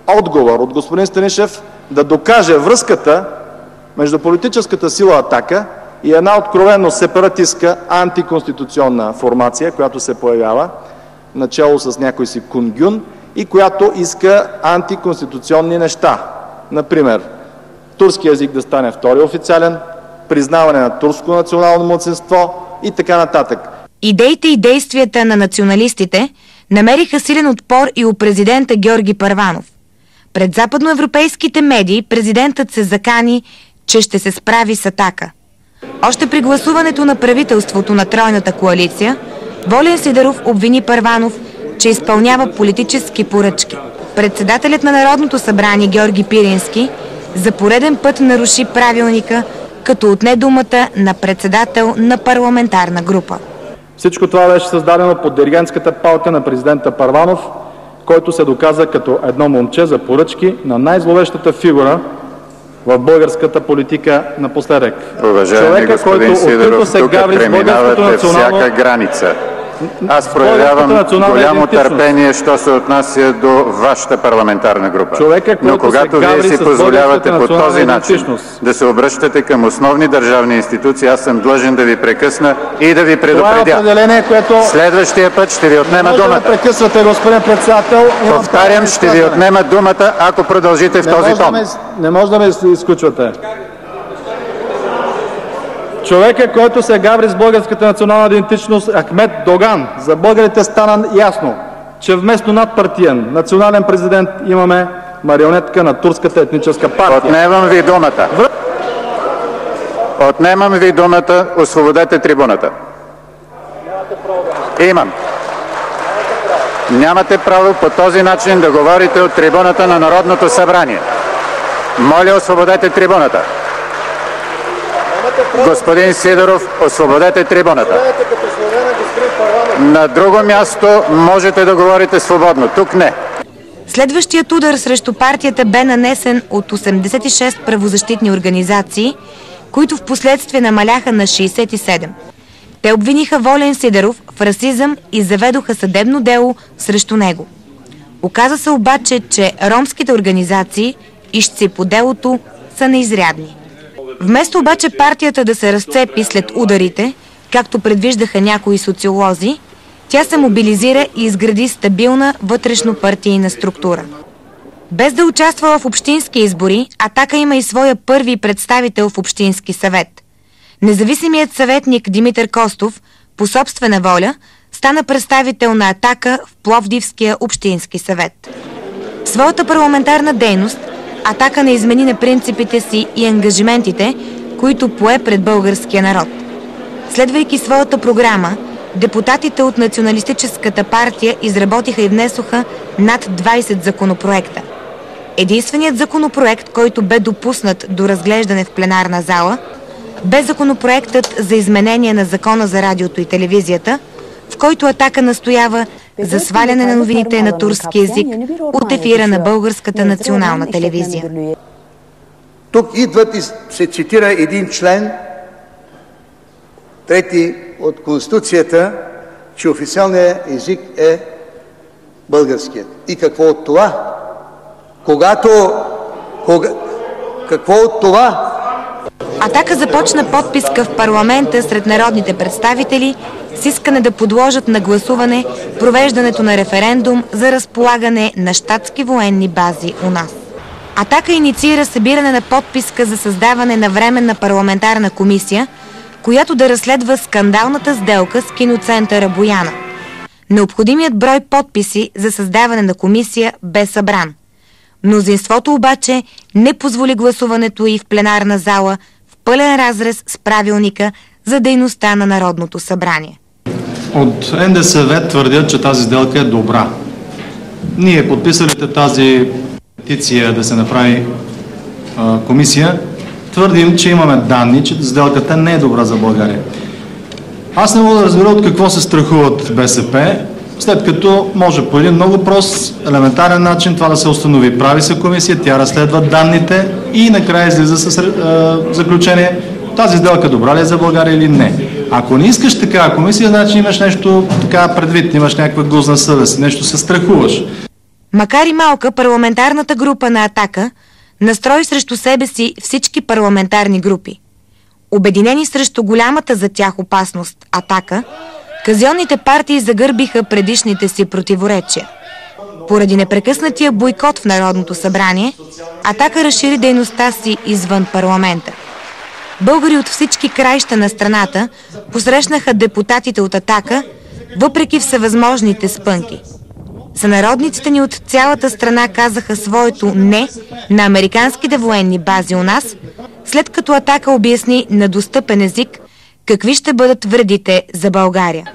отговор от господин Станишев да докаже връзката между политическата сила „Атака” и една откровенно сепаратистка антиконституционна формация, която се появява начало с някой си Кунгюн и която иска антиконституционни неща. Например, турски език да стане втори официален, признаване на турско национално малцинство и така нататък. Идеите и действията на националистите намериха силен отпор и у президента Георги Първанов. Пред западноевропейските медии президентът се закани, че ще се справи с „Атака”. Още при гласуването на правителството на тройната коалиция, Волен Сидеров обвини Първанов, че изпълнява политически поръчки. Председателят на Народното събрание Георги Пирински за пореден път наруши правилника, като отне думата на председател на парламентарна група. Всичко това беше създадено под диригентската палка на президента Първанов, който се доказа като едно момче за поръчки на най-зловещата фигура в българската политика напоследък. Уважаеми господин Сидеров, тук преминавате всяка граница. Аз проявявам голямо търпение, що се отнася до вашата парламентарна група. Но когато вие си позволявате по този начин да се обръщате към основни държавни институции, аз съм длъжен да ви прекъсна и да ви предупредя. Следващия път ще ви отнема думата. Повтарям, ще ви отнема думата, ако продължите в този тон. Не може да ме изключвате. Човека, който се гаври с българската национална идентичност, Ахмед Доган. За българите стана ясно, че вместо надпартиен национален президент имаме марионетка на турската етническа партия. Отнемам ви думата. Отнемам ви думата. Освободете трибуната. Имам. Нямате право по този начин да говорите от трибуната на Народното събрание. Моля, освободете трибуната. Господин Сидеров, освободете трибуната. На друго място можете да говорите свободно, тук не. Следващият удар срещу партията бе нанесен от 86 правозащитни организации, които в последствие намаляха на 67. Те обвиниха Волен Сидеров в расизъм и заведоха съдебно дело срещу него. Оказа се обаче, че ромските организации, ищци по делото, са неизрядни. Вместо обаче партията да се разцепи след ударите, както предвиждаха някои социолози, тя се мобилизира и изгради стабилна вътрешно-партийна структура. Без да участва в общински избори, „Атака” има и своя първи представител в Общински съвет. Независимият съветник Димитър Костов, по собствена воля, стана представител на „Атака” в Пловдивския Общински съвет. В своята парламентарна дейност „Атака” не измени на принципите си и ангажиментите, които пое пред българския народ. Следвайки своята програма, депутатите от Националистическата партия изработиха и внесоха над 20 законопроекта. Единственият законопроект, който бе допуснат до разглеждане в пленарна зала, бе законопроектът за изменение на Закона за радиото и телевизията, в който „Атака” настоява за сваляне на новините на турски език от ефира на Българската национална телевизия. Тук идват и се цитира един член, трети от Конституцията, че официалният език е българският. И какво от това? Какво от това? „Атака” започна подписка в парламента сред народните представители с искане да подложат на гласуване провеждането на референдум за разполагане на щатски военни бази у нас. „Атака” инициира събиране на подписка за създаване на временна парламентарна комисия, която да разследва скандалната сделка с киноцентъра Бояна. Необходимият брой подписи за създаване на комисия бе събран. Мнозинството обаче не позволи гласуването и в пленарна зала в пълен разрез с правилника за дейността на Народното събрание. От НДСВ твърдят, че тази сделка е добра. Ние, подписалите тази петиция да се направи комисия, твърдим, че имаме данни, че сделката не е добра за България. Аз не мога да разбера от какво се страхуват БСП, след като може по един много прост, елементарен начин това да се установи. Прави се комисия, тя разследва данните и накрая излиза с заключение тази сделка добра ли е за България или не. Ако не искаш такава комисия, значи имаш нещо така предвид, имаш някаква гузна съвест, нещо се страхуваш. Макар и малка, парламентарната група на Атака настрои срещу себе си всички парламентарни групи. Обединени срещу голямата за тях опасност Атака, казионните партии загърбиха предишните си противоречия. Поради непрекъснатия бойкот в Народното събрание, Атака разшири дейността си извън парламента. Българи от всички краища на страната посрещнаха депутатите от Атака, въпреки всевъзможните спънки. Сънародниците ни от цялата страна казаха своето не на американските военни бази у нас, след като Атака обясни на достъпен език какви ще бъдат вредите за България.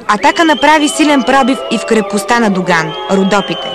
Атака направи силен пробив и в крепостта на Доган, Родопите.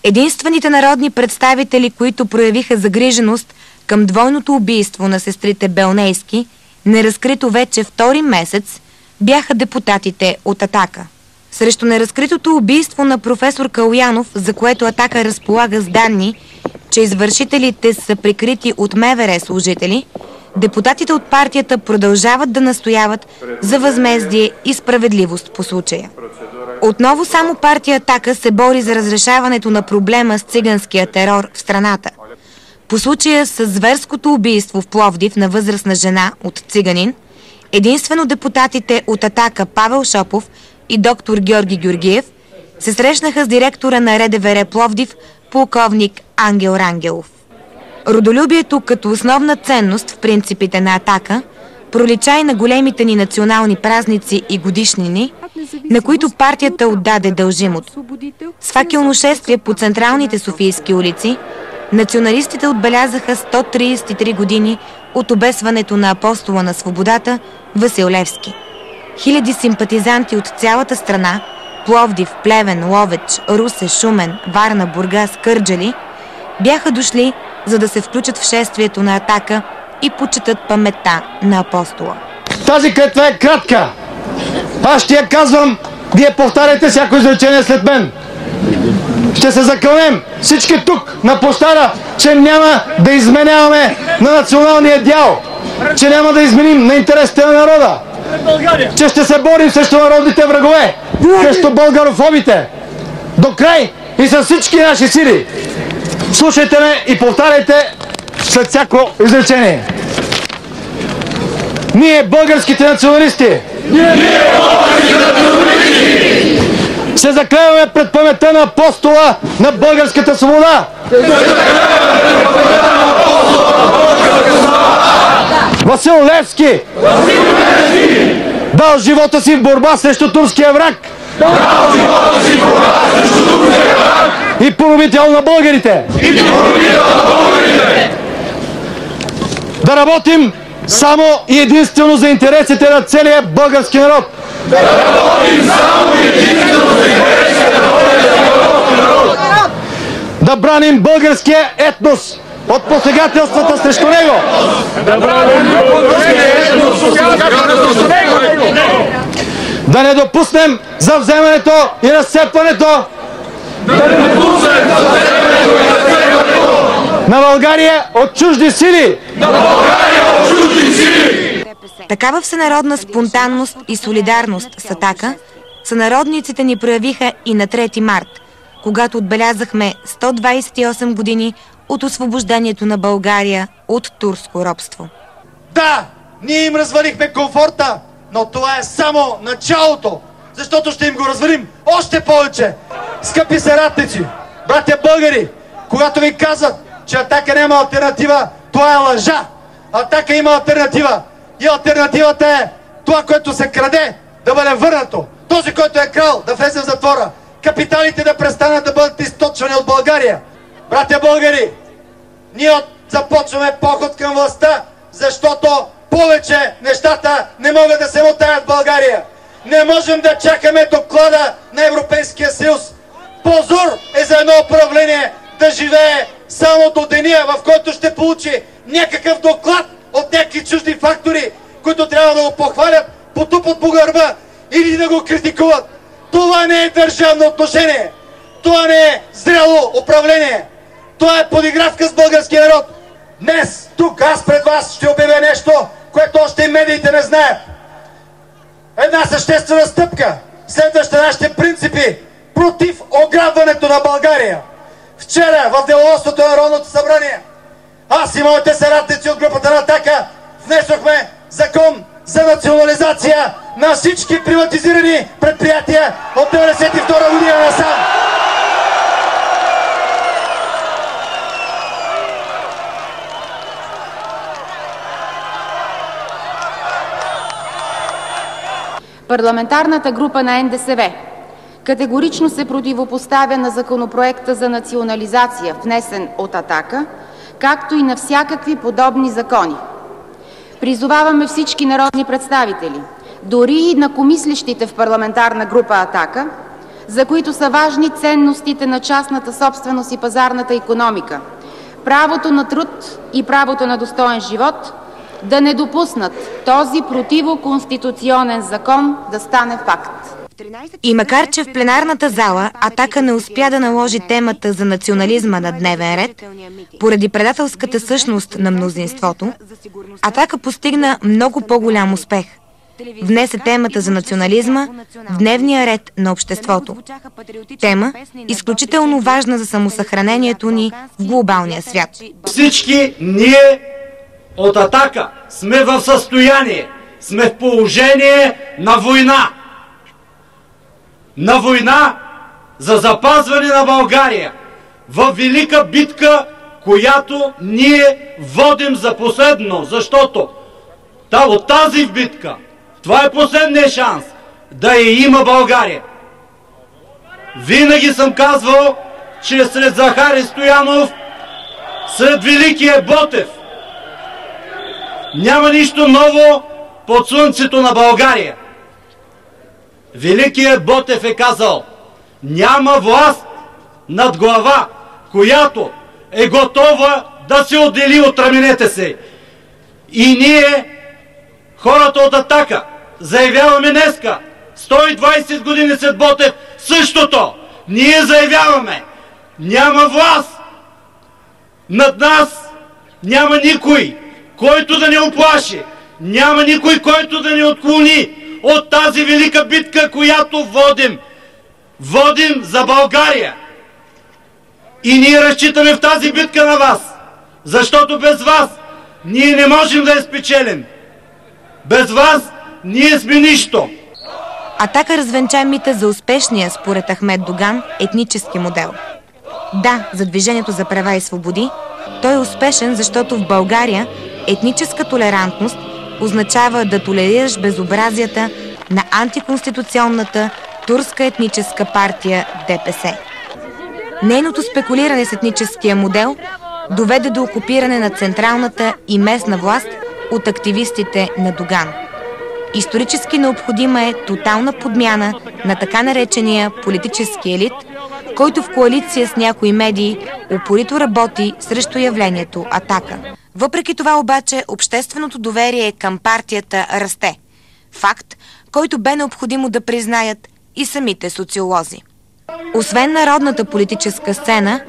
Единствените народни представители, които проявиха загриженост към двойното убийство на сестрите Белнейски, неразкрито вече втори месец, бяха депутатите от Атака. Срещу неразкритото убийство на професор Калоянов, за което Атака разполага с данни, че извършителите са прикрити от МВР служители, депутатите от партията продължават да настояват за възмездие и справедливост по случая. Отново само партия Атака се бори за разрешаването на проблема с циганския терор в страната. По случая с зверското убийство в Пловдив на възрастна жена от циганин, единствено депутатите от Атака Павел Шопов и доктор Георги Георгиев се срещнаха с директора на РДВР Пловдив, полковник Ангел Рангелов. Родолюбието като основна ценност в принципите на Атака пролича и на големите ни национални празници и годишнини, на които партията отдаде дължимото. С факелно шествие по централните софийски улици, националистите отбелязаха 133 години от обесването на апостола на свободата Васил Левски. Хиляди симпатизанти от цялата страна – Пловдив, Плевен, Ловеч, Русе, Шумен, Варна, Бургас, Кърджали – бяха дошли, за да се включат в шествието на Атака и почитат паметта на апостола. Тази клетва е кратка. Аз ще я казвам, вие повтаряйте всяко изречение след мен. Ще се закълнем всички тук на площада, че няма да изменяваме на националния дял, че няма да изменим на интересите на народа, че ще се борим срещу народните врагове, срещу българофобите, до край и с всички наши сили. Слушайте ме и повтаряйте след всяко изречение. Ние, българските националисти, се заклеваме пред паметта на апостола на българската свобода. Васил Левски, дал живота си в борба срещу турския враг и поробител на българите. Да работим само и единствено за интересите на целия български народ. Да браним българския етнос от посегателствата срещу него. Да не допуснем завземането и разцепването на България от чужди сили. Такава всенародна спонтанност и солидарност с Атака сънародниците ни проявиха и на 3 март, когато отбелязахме 128 години от освобождението на България от турско робство. Да, ние им развалихме комфорта, но това е само началото, защото ще им го развалим още повече. Скъпи съратници, братя българи, когато ви казват, че Атака няма алтернатива, това е лъжа. Атака има алтернатива. И алтернативата е това, което се краде, да бъде върнато. Този, който е крал, да влезе в затвора. Капиталите да престанат да бъдат източвани от България. Братя българи, ние започваме поход към властта, защото Повече нещата не могат да се мотаят в България. Не можем да чакаме доклада на Европейския съюз. Позор е за едно управление да живее само до деня, в който ще получи някакъв доклад от някакви чужди фактори, които трябва да го похвалят, потупат по гърба или да го критикуват. Това не е държавно отношение. Това не е зряло управление. Това е подигравка с българския народ. Днес, тук, аз пред вас ще обявя нещо, което още и медиите не знаят. Една съществена стъпка, следваща нашите принципи против ограбването на България. Вчера в деловодството на Народното събрание аз и моите съратници от групата на Атака внесохме закон за национализация на всички приватизирани предприятия от 1992 година насам. Парламентарната група на НДСВ категорично се противопоставя на законопроекта за национализация, внесен от Атака, както и на всякакви подобни закони. Призоваваме всички народни представители, дори и инакомислещите в парламентарна група Атака, за които са важни ценностите на частната собственост и пазарната икономика, правото на труд и правото на достоен живот, да не допуснат този противоконституционен закон да стане факт. И макар че в пленарната зала Атака не успя да наложи темата за национализма на дневен ред, поради предателската същност на мнозинството, Атака постигна много по-голям успех. Внесе темата за национализма в дневния ред на обществото. Тема, изключително важна за самосъхранението ни в глобалния свят. Всички ние от Атака сме в състояние, сме в положение на война. На война за запазване на България в велика битка, която ние водим за последно, защото от тази битка, това е последния шанс да я има България. Винаги съм казвал, че след Захари Стоянов, след Великия Ботев, няма нищо ново под слънцето на България. Великият Ботев е казал: няма власт над глава, която е готова да се отдели от раменете си. И ние, хората от Атака, заявяваме днеска, 120 години след Ботев, същото. Ние заявяваме: няма власт над нас, няма никой, който да ни оплаши, няма никой, който да ни отклони от тази велика битка, която водим. Водим за България. И ние разчитаме в тази битка на вас, защото без вас ние не можем да я спечелим. Без вас ние сме нищо. Атака развенча мита за успешния, според Ахмед Доган, етнически модел. Да, за Движението за права и свободи той е успешен, защото в България етническа толерантност означава да толерираш безобразията на антиконституционната турска етническа партия ДПС. Нейното спекулиране с етническия модел доведе до окупиране на централната и местна власт от активистите на Доган. Исторически необходима е тотална подмяна на така наречения политически елит, който в коалиция с някои медии упорито работи срещу явлението Атака. Въпреки това обаче общественото доверие към партията расте. Факт, който бе необходимо да признаят и самите социолози. Освен народната политическа сцена,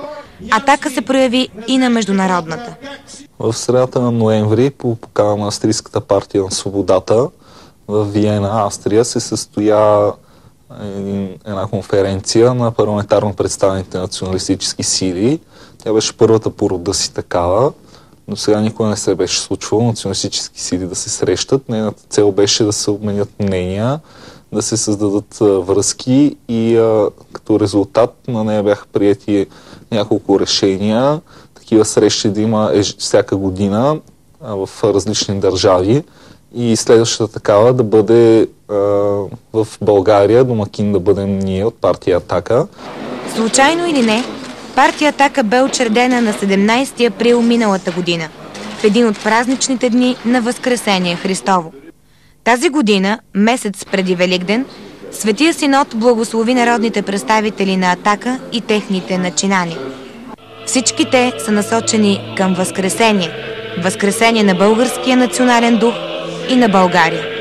Атака се прояви и на международната. В средата на ноември по покана на Австрийската партия на свободата в Виена, Австрия, се състоя една конференция на парламентарно представените националистически сили. Тя беше първата по рода си такава. До сега никога не се беше случвало националистически сили да се срещат. Нейната цел беше да се обменят мнения, да се създадат връзки и като резултат на нея бяха приети няколко решения. Такива срещи да има всяка година в различни държави и следващата такава да бъде в България, домакин да бъдем ние от партия Атака. Случайно или не, партия Атака бе учредена на 17 април миналата година. в един от празничните дни на Възкресение Христово. Тази година, месец преди Великден, Светия Синод благослови народните представители на Атака и техните начинания. Всички те са насочени към Възкресение на българския национален дух и на България.